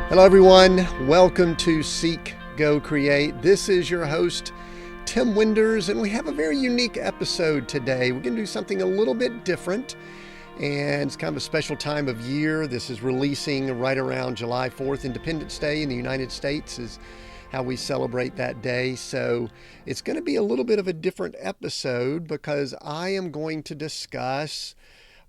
Hello everyone, welcome to Seek, Go, Create. This is your host, Tim Winders, and we have a very unique episode today. We're going to do something a little bit different, and it's kind of a special time of year. This is releasing right around July 4th, Independence Day in the United States is how we celebrate that day. So it's going to be a little bit of a different episode because I am going to discuss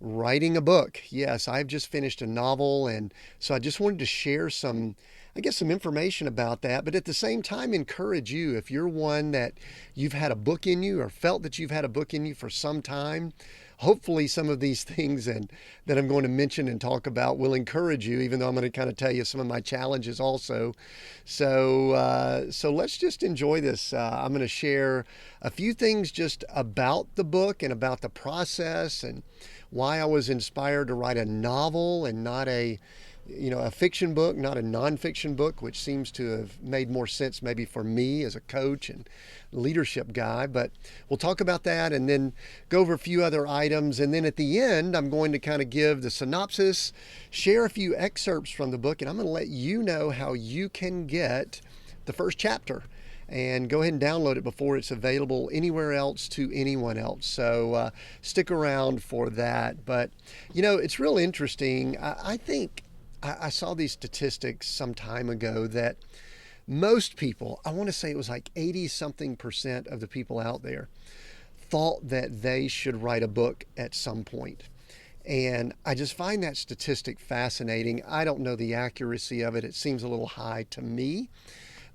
writing a book. Yes, I've just finished a novel, and so I just wanted to share some information about that, but at the same time encourage you, if you're one that you've had a book in you or felt that you've had a book in you for some time, hopefully some of these things that I'm going to mention and talk about will encourage you, even though I'm going to kind of tell you some of my challenges also. So let's just enjoy this. I'm going to share a few things just about the book and about the process and why I was inspired to write a novel and not a fiction book, not a nonfiction book, which seems to have made more sense maybe for me as a coach and leadership guy. But we'll talk about that and then go over a few other items. And then at the end, I'm going to kind of give the synopsis, share a few excerpts from the book, and I'm going to let you know how you can get the first chapter. And go ahead and download it before it's available anywhere else to anyone else. So stick around for that. But, it's real interesting. I think I saw these statistics some time ago that most people, I want to say it was like 80-something% of the people out there thought that they should write a book at some point. And I just find that statistic fascinating. I don't know the accuracy of it. It seems a little high to me,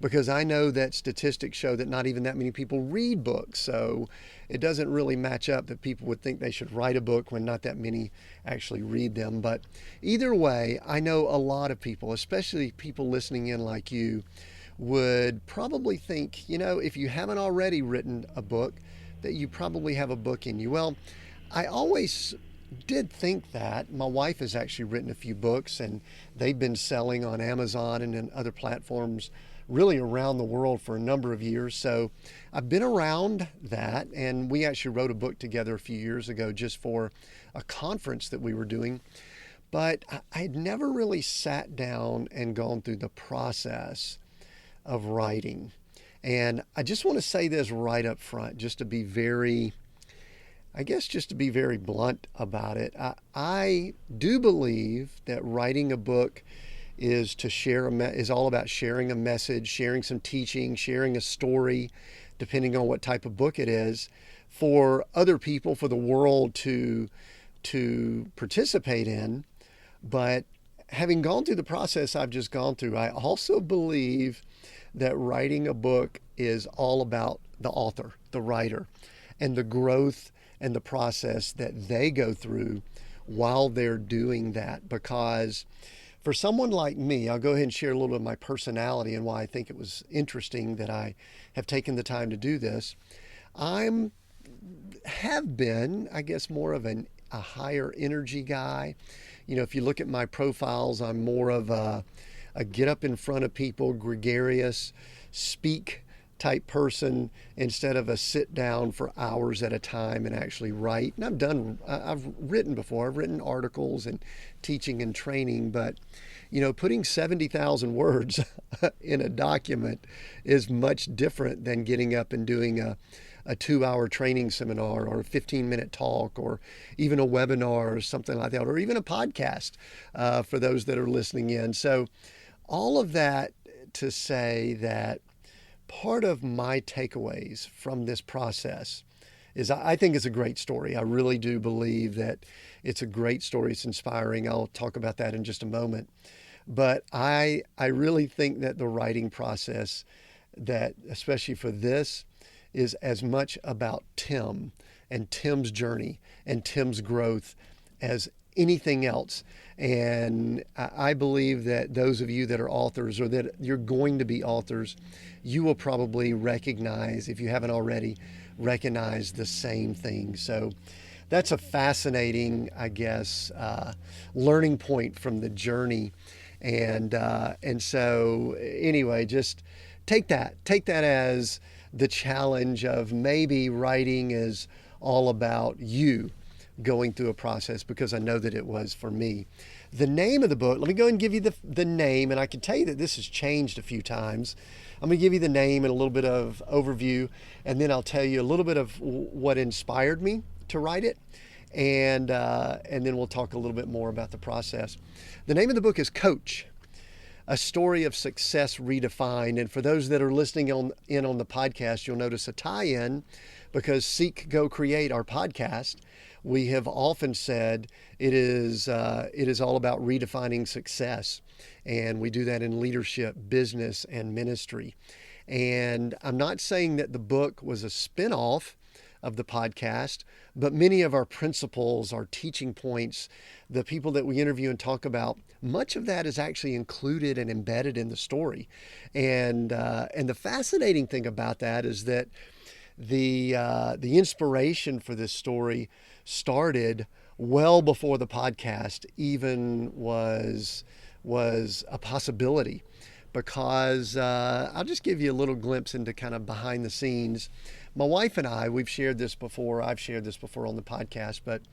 because I know that statistics show that not even that many people read books. So it doesn't really match up that people would think they should write a book when not that many actually read them. But either way, I know a lot of people, especially people listening in like you, would probably think, if you haven't already written a book, that you probably have a book in you. Well, I always did think that. My wife has actually written a few books, and they've been selling on Amazon and in other platforms really around the world for a number of years. So I've been around that, and we actually wrote a book together a few years ago just for a conference that we were doing. But I had never really sat down and gone through the process of writing. And I just want to say this right up front, just to be very blunt about it. I do believe that writing a book is all about sharing a message, sharing some teaching, sharing a story, depending on what type of book it is, for other people, for the world to participate in. But having gone through the process I've just gone through, I also believe that writing a book is all about the author, the writer, and the growth and the process that they go through while they're doing that. Because for someone like me, I'll go ahead and share a little of my personality and why I think it was interesting that I have taken the time to do this. Have been, I guess, more of a higher energy guy. If you look at my profiles, I'm more of a get up in front of people, gregarious, speak type person instead of a sit down for hours at a time and actually write. And I've written before. I've written articles and teaching and training, but putting 70,000 words in a document is much different than getting up and doing a 2-hour training seminar or a 15-minute talk or even a webinar or something like that, or even a podcast for those that are listening in. So all of that to say that part of my takeaways from this process is I think it's a great story. I really do believe that it's a great story. It's inspiring. I'll talk about that in just a moment. But I really think that the writing process, that especially for this, is as much about Tim and Tim's journey and Tim's growth as anything else. And I believe that those of you that are authors, or that you're going to be authors, you will probably recognize, if you haven't already, recognize the same thing. So that's a fascinating, learning point from the journey. And so anyway, just take that as the challenge of maybe writing is all about you going through a process, because I know that it was for me. The name of the book, let me go and give you the name, and I can tell you that this has changed a few times. I'm going to give you the name and a little bit of overview, and then I'll tell you a little bit of what inspired me to write it, and then we'll talk a little bit more about the process. The name of the book is Coach, A Story of Success Redefined. And for those that are listening on the podcast, you'll notice a tie-in, because Seek, Go, Create, our podcast, we have often said it is all about redefining success. And we do that in leadership, business, and ministry. And I'm not saying that the book was a spin-off of the podcast, but many of our principles, our teaching points, the people that we interview and talk about, much of that is actually included and embedded in the story. And the fascinating thing about that is that the inspiration for this story started well before the podcast even was a possibility, because I'll just give you a little glimpse into kind of behind the scenes. My wife and I, I've shared this before on the podcast, but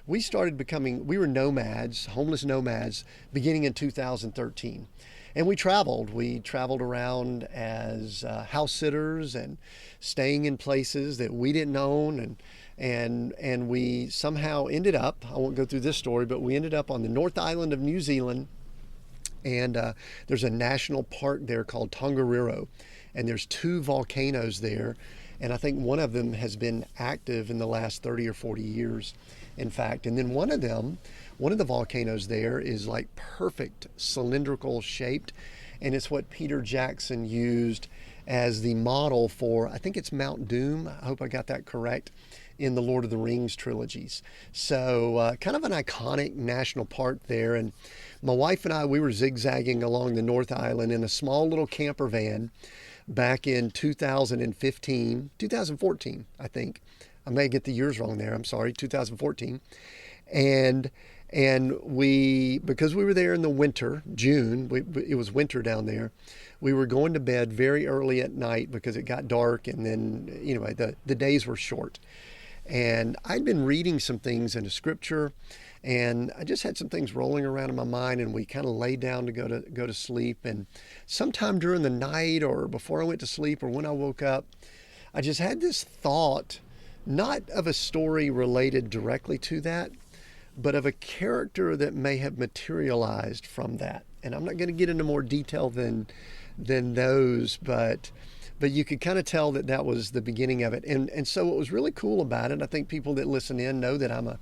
we were nomads, homeless nomads, beginning in 2013. And we traveled around as house sitters and staying in places that we didn't own. And we somehow ended up, I won't go through this story, but we ended up on the North Island of New Zealand. And there's a national park there called Tongariro. And there's 2 volcanoes there. And I think one of them has been active in the last 30 or 40 years, in fact. And then one of the volcanoes there is like perfect cylindrical shaped. And it's what Peter Jackson used as the model for, I think it's Mount Doom. I hope I got that correct, in the Lord of the Rings trilogies. So kind of an iconic national park there. And my wife and I, we were zigzagging along the North Island in a small little camper van back in 2014, I think. I may get the years wrong there. I'm sorry, 2014. And we, because we were there in the winter, June, it was winter down there. We were going to bed very early at night because it got dark, and then, anyway, the days were short. And I'd been reading some things into scripture, and I just had some things rolling around in my mind, and we kind of laid down to go to sleep. And sometime during the night, or before I went to sleep, or when I woke up, I just had this thought, not of a story related directly to that, but of a character that may have materialized from that. And I'm not going to get into more detail than those, but you could kind of tell that was the beginning of it. And so what was really cool about it, I think people that listen in know that I'm a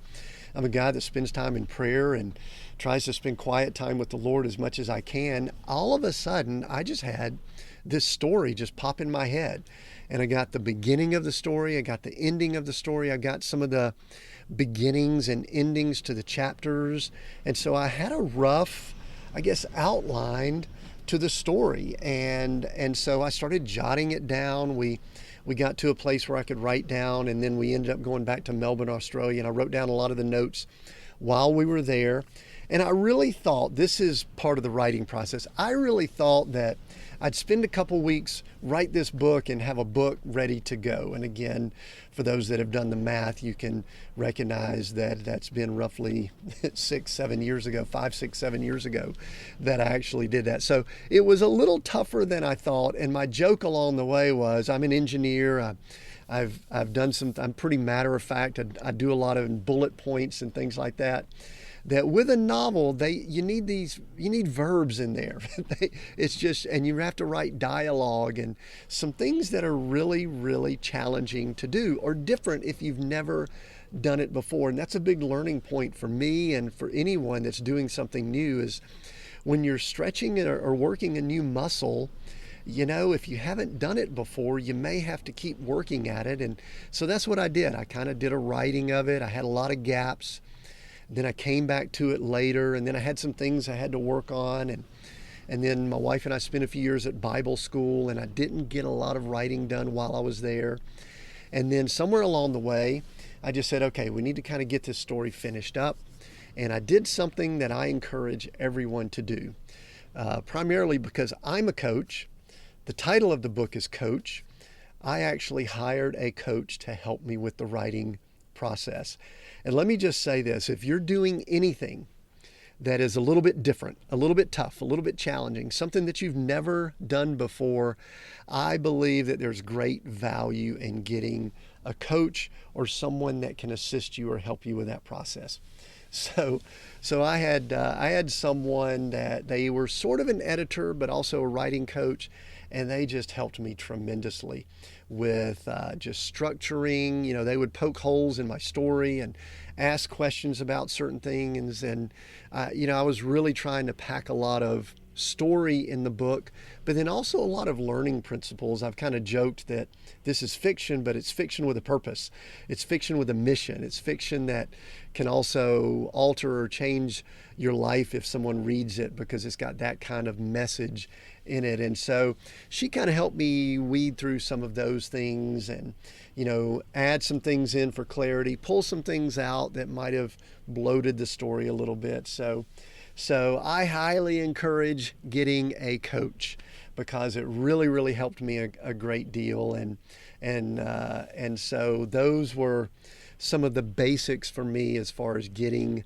guy that spends time in prayer and tries to spend quiet time with the Lord as much as I can. All of a sudden, I just had this story just pop in my head. And I got the beginning of the story, I got the ending of the story, I got some of the beginnings and endings to the chapters. And so I had a rough, I guess, outline to the story. And so I started jotting it down. We got to a place where I could write down, and then we ended up going back to Melbourne, Australia, and I wrote down a lot of the notes while we were there. And I really thought, this is part of the writing process, I really thought that I'd spend a couple weeks, write this book, and have a book ready to go. And again, for those that have done the math, you can recognize that that's been roughly 5, 6, 7 years ago that I actually did that. So it was a little tougher than I thought. And my joke along the way was, I'm an engineer. I've done I'm pretty matter of fact. I do a lot of bullet points and things like that. That with a novel, you need verbs in there. It's just, and you have to write dialogue and some things that are really, really challenging to do, or different if you've never done it before. And that's a big learning point for me and for anyone that's doing something new, is when you're stretching or working a new muscle, if you haven't done it before, you may have to keep working at it. And so that's what I did. I kind of did a writing of it. I had a lot of gaps. Then I came back to it later, and then I had some things I had to work on. And then my wife and I spent a few years at Bible school, and I didn't get a lot of writing done while I was there. And then somewhere along the way, I just said, okay, we need to kind of get this story finished up. And I did something that I encourage everyone to do, primarily because I'm a coach. The title of the book is Coach. I actually hired a coach to help me with the writing process. And let me just say this, if you're doing anything that is a little bit different, a little bit tough, a little bit challenging, something that you've never done before, I believe that there's great value in getting a coach or someone that can assist you or help you with that process. So, I had someone that they were sort of an editor, but also a writing coach, and they just helped me tremendously with just structuring. You know, they would poke holes in my story and ask questions about certain things, and I was really trying to pack a lot of story in the book, but then also a lot of learning principles. I've kind of joked that this is fiction, but it's fiction with a purpose. It's fiction with a mission. It's fiction that can also alter or change your life if someone reads it, because it's got that kind of message in it. And so she kind of helped me weed through some of those things and, add some things in for clarity, pull some things out that might have bloated the story a little bit. So I highly encourage getting a coach, because it really, really helped me a great deal. And so those were some of the basics for me as far as getting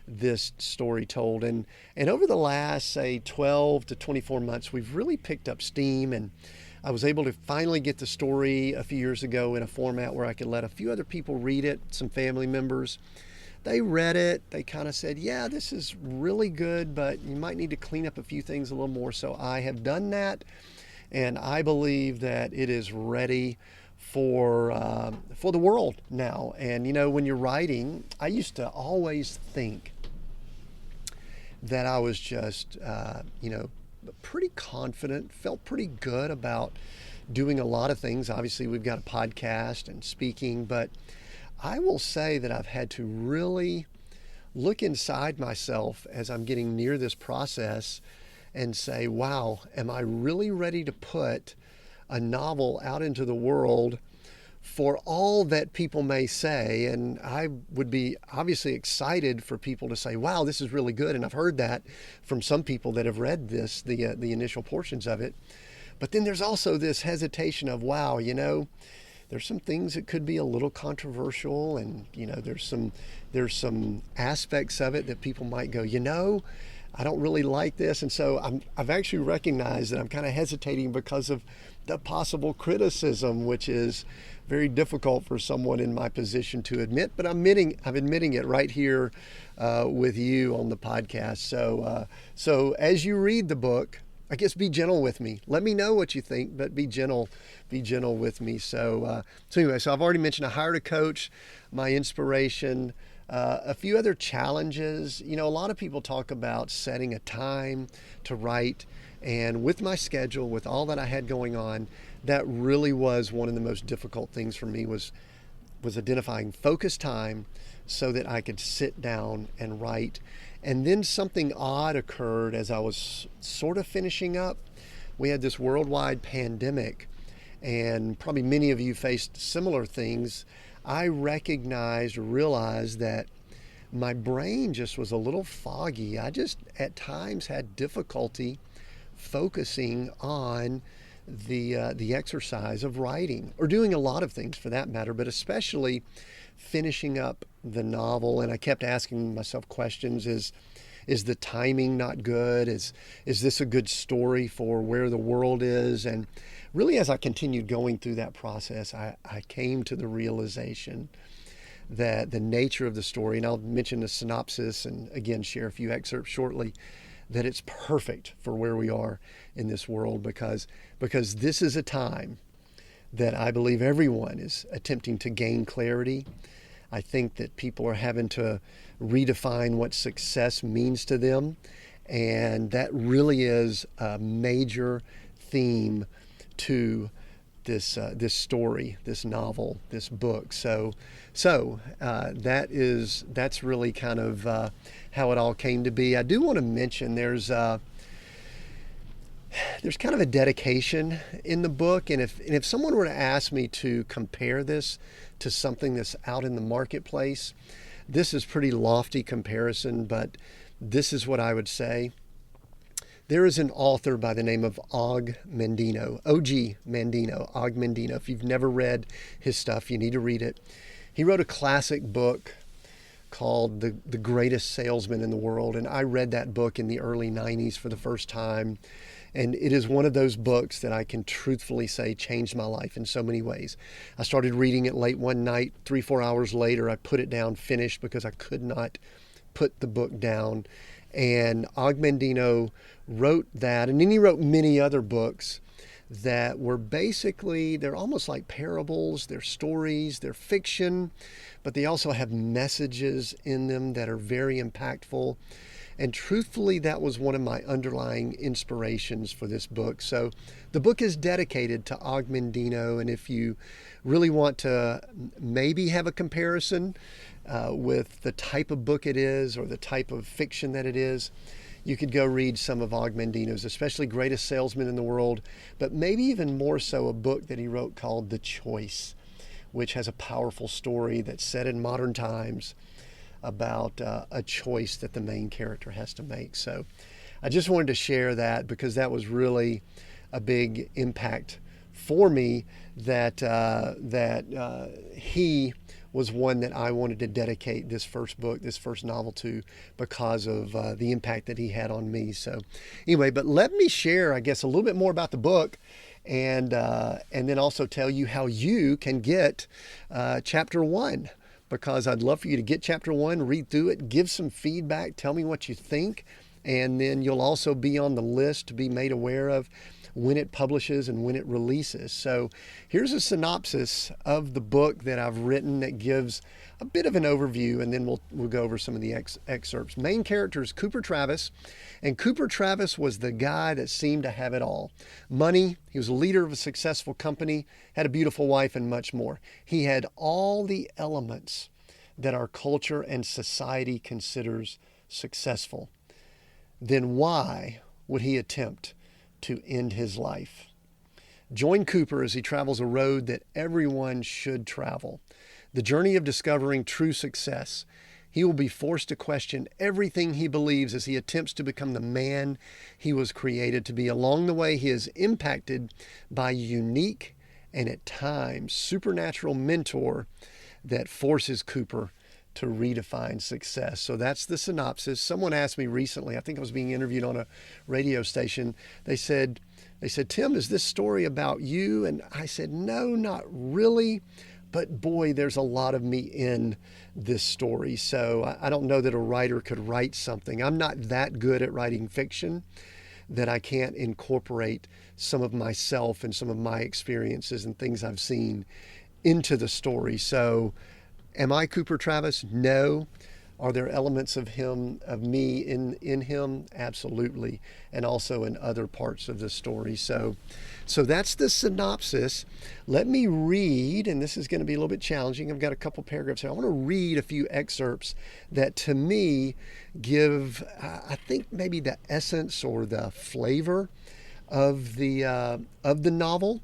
this story told. And over the last, say, 12 to 24 months, we've really picked up steam, and I was able to finally get the story a few years ago in a format where I could let a few other people read it, some family members. They read it, they kind of said, yeah, this is really good, but you might need to clean up a few things a little more. So I have done that, and I believe that it is ready for the world now. And when you're writing, I used to always think that I was just pretty confident, felt pretty good about doing a lot of things. Obviously, we've got a podcast and speaking, but I will say that I've had to really look inside myself as I'm getting near this process and say, wow, am I really ready to put a novel out into the world for all that people may say? And I would be obviously excited for people to say, wow, this is really good. And I've heard that from some people that have read this, the initial portions of it. But then there's also this hesitation of, wow, there's some things that could be a little controversial, and there's some aspects of it that people might go, I don't really like this. And so I've actually recognized that I'm kind of hesitating because of the possible criticism, which is very difficult for someone in my position to admit, but I'm admitting it right here with you on the podcast. So as you read the book, I guess be gentle with me. Let me know what you think, but be gentle with me. So anyway, I've already mentioned I hired a coach, my inspiration, a few other challenges. A lot of people talk about setting a time to write, and with my schedule, with all that I had going on, that really was one of the most difficult things for me was identifying focused time so that I could sit down and write. And then something odd occurred as I was sort of finishing up. We had this worldwide pandemic, and probably many of you faced similar things. I realized that my brain just was a little foggy. I just at times had difficulty focusing on the exercise of writing, or doing a lot of things for that matter, but especially finishing up the novel. And I kept asking myself questions. Is the timing not good? Is this a good story for where the world is? And really, as I continued going through that process, I came to the realization that the nature of the story, and I'll mention the synopsis and again share a few excerpts shortly, that it's perfect for where we are in this world, because this is a time that I believe everyone is attempting to gain clarity. I think that people are having to redefine what success means to them, and that really is a major theme to this story, this novel, this book. So that's really kind of how it all came to be. I do want to mention there's kind of a dedication in the book, and if someone were to ask me to compare this to something that's out in the marketplace, this is pretty lofty comparison, but this is what I would say. There is an author by the name of Og Mandino. If you've never read his stuff, you need to read it. He wrote a classic book called The Greatest Salesman in the World. And I read that book in the early 90s for the first time. And it is one of those books that I can truthfully say changed my life in so many ways. I started reading it late one night. 3-4 hours later, I put it down, finished, because I could not put the book down. And Og Mandino wrote that. And then he wrote many other books that were basically, they're almost like parables, they're stories, they're fiction, but they also have messages in them that are very impactful. And truthfully, that was one of my underlying inspirations for this book. So the book is dedicated to Og Mandino. And if you really want to maybe have a comparison with the type of book it is or the type of fiction that it is, you could go read some of Og Mandino's, especially Greatest Salesman in the World, but maybe even more so a book that he wrote called The Choice, which has a powerful story that's set in modern times about a choice that the main character has to make. So I just wanted to share that because that was really a big impact for me, that he was one that I wanted to dedicate this first book, this first novel to, because of the impact that he had on me. So anyway, but let me share, I guess, a little bit more about the book, and then also tell you how you can get chapter 1. Because I'd love for you to get chapter 1, read through it, give some feedback, tell me what you think, and then you'll also be on the list to be made aware of when it publishes and when it releases. So here's a synopsis of the book that I've written that gives a bit of an overview, and then we'll go over some of the excerpts. Main character is Cooper Travis, and Cooper Travis was the guy that seemed to have it all. Money, he was a leader of a successful company, had a beautiful wife, and much more. He had all the elements that our culture and society considers successful. Then why would he attempt to end his life? Join Cooper as he travels a road that everyone should travel, the journey of discovering true success. He will be forced to question everything he believes as he attempts to become the man he was created to be. Along the way, he is impacted by a unique and at times supernatural mentor that forces Cooper to redefine success. So that's the synopsis. Someone asked me recently, I think I was being interviewed on a radio station. They said, Tim, is this story about you? And I said, no, not really. But boy, there's a lot of me in this story. So I don't know that a writer could write something. I'm not that good at writing fiction that I can't incorporate some of myself and some of my experiences and things I've seen into the story. So am I Cooper Travis? No. Are there elements of me in him? Absolutely. And also in other parts of the story. So that's the synopsis. Let me read, and this is going to be a little bit challenging. I've got a couple paragraphs here. I want to read a few excerpts that to me give, I think, maybe the essence or the flavor of the novel.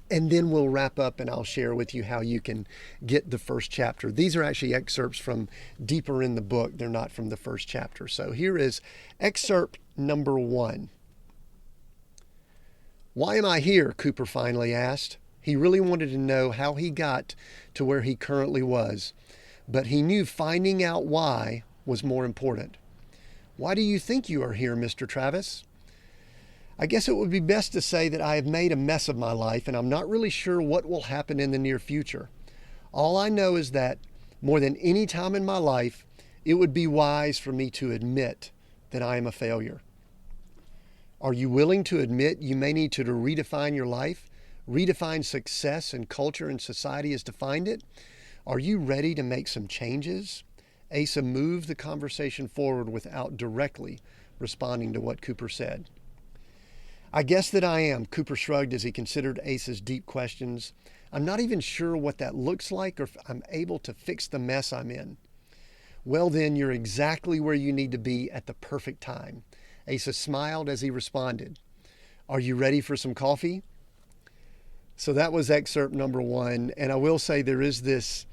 And then we'll wrap up and I'll share with you how you can get the first chapter. These are actually excerpts from deeper in the book. They're not from the first chapter. So here is excerpt number 1. Why am I here? Cooper finally asked. He really wanted to know how he got to where he currently was, but he knew finding out why was more important. Why do you think you are here, Mr. Travis? I guess it would be best to say that I have made a mess of my life and I'm not really sure what will happen in the near future. All I know is that more than any time in my life, it would be wise for me to admit that I am a failure. Are you willing to admit you may need to redefine your life, redefine success and culture and society as defined it? Are you ready to make some changes? Asa moved the conversation forward without directly responding to what Cooper said. I guess that I am, Cooper shrugged as he considered Asa's deep questions. I'm not even sure what that looks like or if I'm able to fix the mess I'm in. Well then, you're exactly where you need to be at the perfect time. Asa smiled as he responded. Are you ready for some coffee? So that was excerpt number 1. And I will say there is this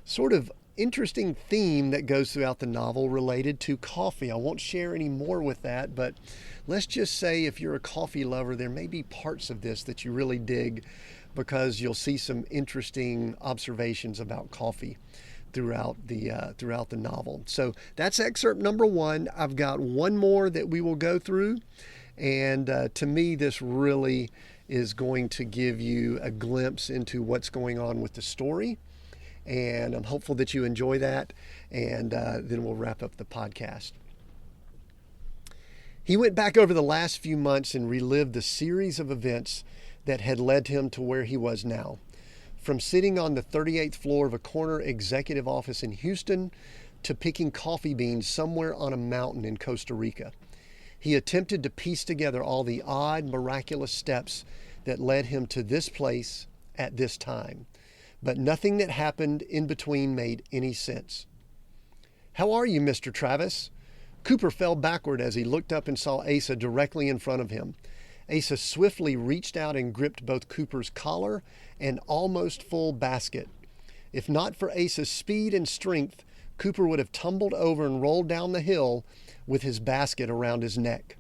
sort of interesting theme that goes throughout the novel related to coffee. I won't share any more with that, but let's just say if you're a coffee lover, there may be parts of this that you really dig because you'll see some interesting observations about coffee throughout the novel. So that's excerpt number 1. I've got one more that we will go through, and to me, this really is going to give you a glimpse into what's going on with the story. And I'm hopeful that you enjoy that, and then we'll wrap up the podcast. He went back over the last few months and relived the series of events that had led him to where he was now. From sitting on the 38th floor of a corner executive office in Houston to picking coffee beans somewhere on a mountain in Costa Rica. He attempted to piece together all the odd, miraculous steps that led him to this place at this time. But nothing that happened in between made any sense. "How are you, Mr. Travis?" Cooper fell backward as he looked up and saw Asa directly in front of him. Asa swiftly reached out and gripped both Cooper's collar and almost full basket. If not for Asa's speed and strength, Cooper would have tumbled over and rolled down the hill with his basket around his neck.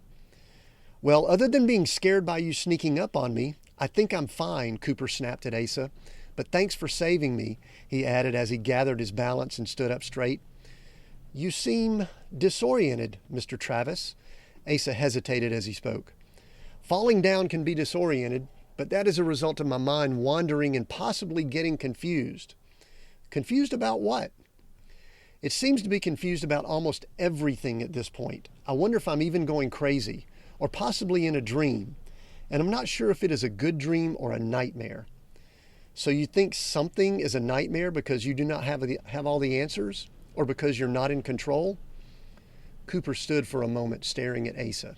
"Well, other than being scared by you sneaking up on me, I think I'm fine," Cooper snapped at Asa. "But thanks for saving me," he added as he gathered his balance and stood up straight. "You seem disoriented, Mr. Travis." Asa hesitated as he spoke. "Falling down can be disoriented, but that is a result of my mind wandering and possibly getting confused." "Confused about what?" "It seems to be confused about almost everything at this point. I wonder if I'm even going crazy, or possibly in a dream, and I'm not sure if it is a good dream or a nightmare." "So you think something is a nightmare because you do not have all the answers? Or because you're not in control?" Cooper stood for a moment staring at Asa.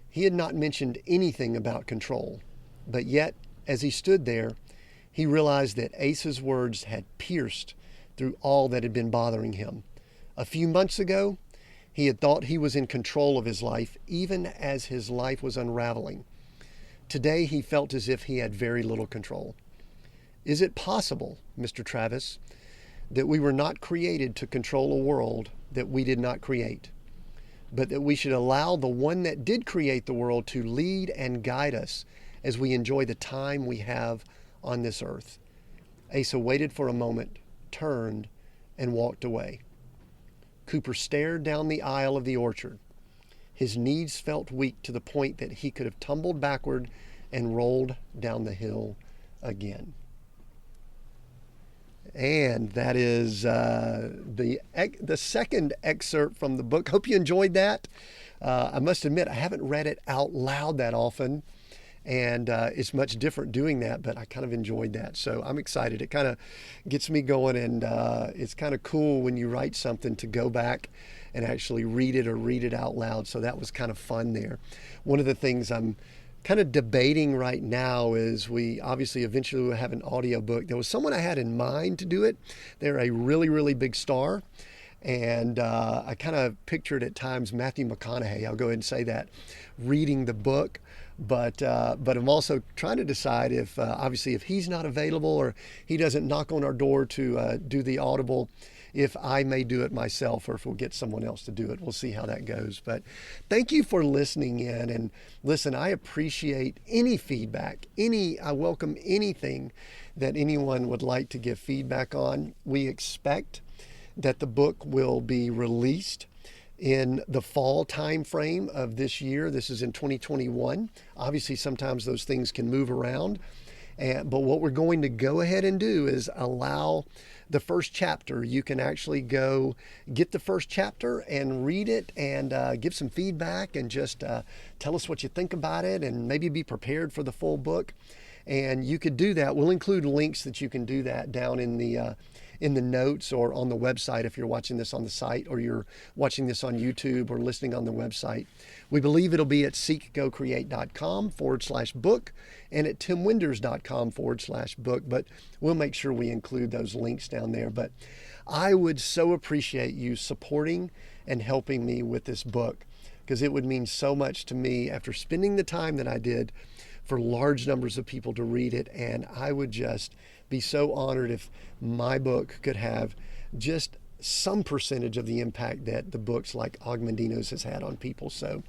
He had not mentioned anything about control, but yet, as he stood there, he realized that Asa's words had pierced through all that had been bothering him. A few months ago, he had thought he was in control of his life, even as his life was unraveling. Today, he felt as if he had very little control. "Is it possible, Mr. Travis, that we were not created to control a world that we did not create, but that we should allow the one that did create the world to lead and guide us as we enjoy the time we have on this earth?" Asa waited for a moment, turned, and walked away. Cooper stared down the aisle of the orchard. His knees felt weak to the point that he could have tumbled backward and rolled down the hill again. And that is the second excerpt from the book. Hope you enjoyed that. I must admit, I haven't read it out loud that often, and it's much different doing that, but I kind of enjoyed that. So I'm excited. It kind of gets me going, and it's kind of cool when you write something to go back and actually read it out loud. So that was kind of fun there. One of the things I'm kind of debating right now is we obviously eventually will have an audiobook. There was someone I had in mind to do it. They're a really, really big star. And I kind of pictured at times Matthew McConaughey, I'll go ahead and say that, reading the book. But I'm also trying to decide if, obviously, if he's not available or he doesn't knock on our door to do the Audible, if I may do it myself or if we'll get someone else to do it. We'll see how that goes. But thank you for listening in. And listen, I appreciate any feedback. I welcome anything that anyone would like to give feedback on. We expect that the book will be released in the fall time frame of this year. This is in 2021. Obviously, sometimes those things can move around. But what we're going to go ahead and do is allow the first chapter. You can actually go get the first chapter and read it and give some feedback and just tell us what you think about it and maybe be prepared for the full book. And you could do that. We'll include links that you can do that down in the notes or on the website if you're watching this on the site or you're watching this on YouTube or listening on the website. We believe it'll be at seekgocreate.com/book and at timwinders.com/book, but we'll make sure we include those links down there. But I would so appreciate you supporting and helping me with this book, because it would mean so much to me after spending the time that I did for large numbers of people to read it. And I would just be so honored if my book could have just some percentage of the impact that the books like Ogmandino's has had on people. So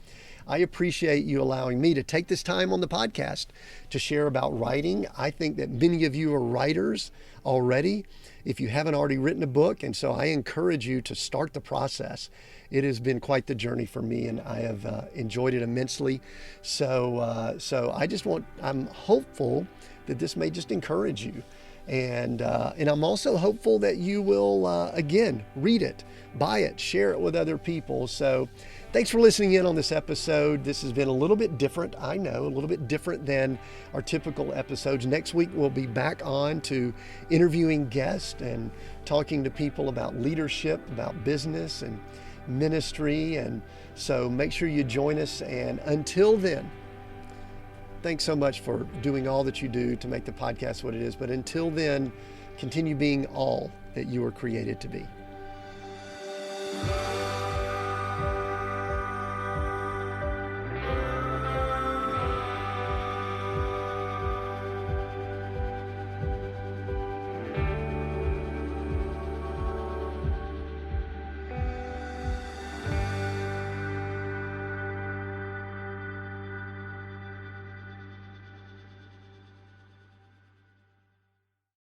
I appreciate you allowing me to take this time on the podcast to share about writing. I think that many of you are writers already, if you haven't already written a book. And so I encourage you to start the process. It has been quite the journey for me, and I have enjoyed it immensely. So I'm hopeful that this may just encourage you. And I'm also hopeful that you will, again, read it, buy it, share it with other people. So thanks for listening in on this episode. This has been a little bit different, I know, a little bit different than our typical episodes. Next week, we'll be back on to interviewing guests and talking to people about leadership, about business and ministry. And so make sure you join us. And until then, thanks so much for doing all that you do to make the podcast what it is. But until then, continue being all that you were created to be.